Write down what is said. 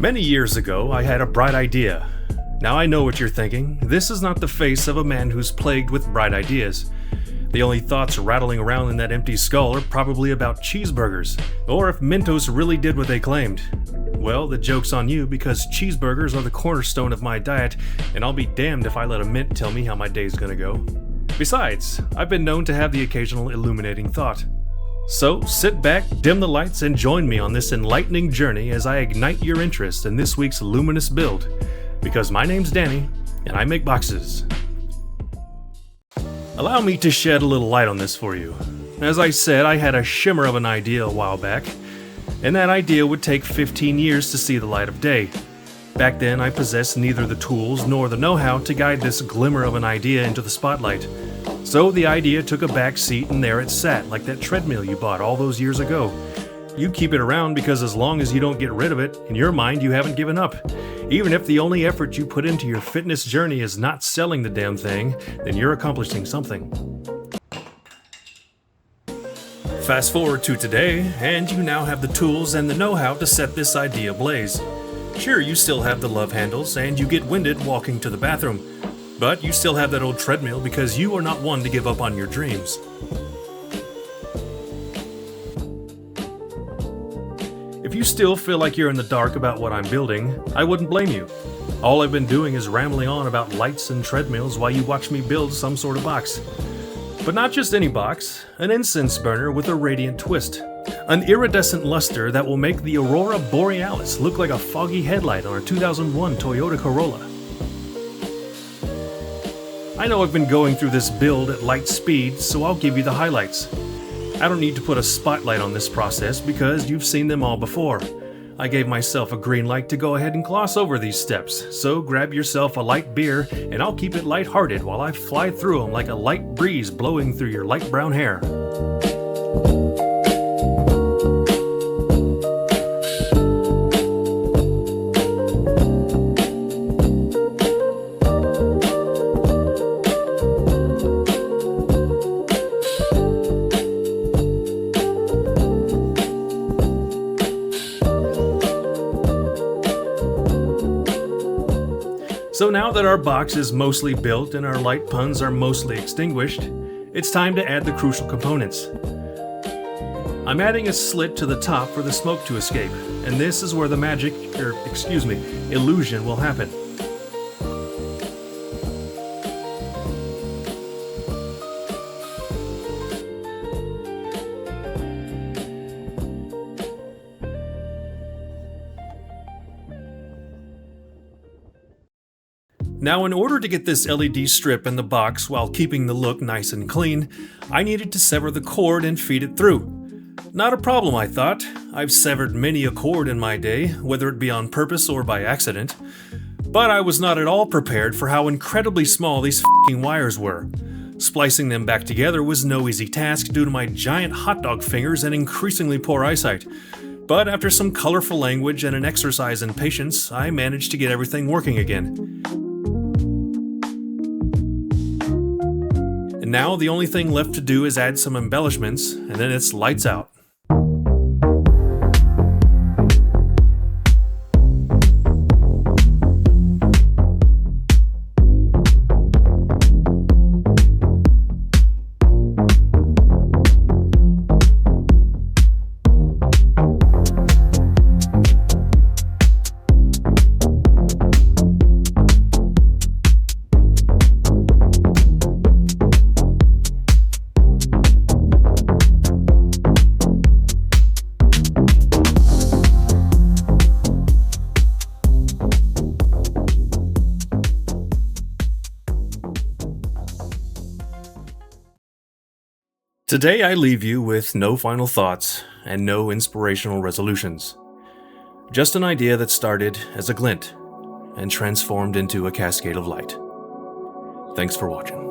Many years ago, I had a bright idea. Now I know what you're thinking. This is not the face of a man who's plagued with bright ideas. The only thoughts rattling around in that empty skull are probably about cheeseburgers, or if Mentos really did what they claimed. Well, the joke's on you because cheeseburgers are the cornerstone of my diet, and I'll be damned if I let a mint tell me how my day's gonna go. Besides, I've been known to have the occasional illuminating thought. So sit back, dim the lights, and join me on this enlightening journey as I ignite your interest in this week's luminous build. Because my name's Danny, and I make boxes. Allow me to shed a little light on this for you. As I said, I had a shimmer of an idea a while back, and that idea would take 15 years to see the light of day. Back then, I possessed neither the tools nor the know-how to guide this glimmer of an idea into the spotlight. So the idea took a back seat, and there it sat, like that treadmill you bought all those years ago. You keep it around because as long as you don't get rid of it, in your mind you haven't given up. Even if the only effort you put into your fitness journey is not selling the damn thing, then you're accomplishing something. Fast forward to today, and you now have the tools and the know-how to set this idea ablaze. Sure, you still have the love handles, and you get winded walking to the bathroom, but you still have that old treadmill because you are not one to give up on your dreams. If you still feel like you're in the dark about what I'm building, I wouldn't blame you. All I've been doing is rambling on about lights and treadmills while you watch me build some sort of box. But not just any box, an incense burner with a radiant twist. An iridescent luster that will make the Aurora Borealis look like a foggy headlight on a 2001 Toyota Corolla. I know I've been going through this build at light speed, so I'll give you the highlights. I don't need to put a spotlight on this process because you've seen them all before. I gave myself a green light to go ahead and gloss over these steps, so grab yourself a light beer and I'll keep it lighthearted while I fly through them like a light breeze blowing through your light brown hair. So now that our box is mostly built and our light puns are mostly extinguished, it's time to add the crucial components. I'm adding a slit to the top for the smoke to escape, and this is where the illusion will happen. Now, in order to get this LED strip in the box while keeping the look nice and clean, I needed to sever the cord and feed it through. Not a problem, I thought. I've severed many a cord in my day, whether it be on purpose or by accident. But I was not at all prepared for how incredibly small these f***ing wires were. Splicing them back together was no easy task due to my giant hot dog fingers and increasingly poor eyesight. But after some colorful language and an exercise in patience, I managed to get everything working again. And now the only thing left to do is add some embellishments, and then it's lights out. Today I leave you with no final thoughts and no inspirational resolutions. Just an idea that started as a glint and transformed into a cascade of light. Thanks for watching.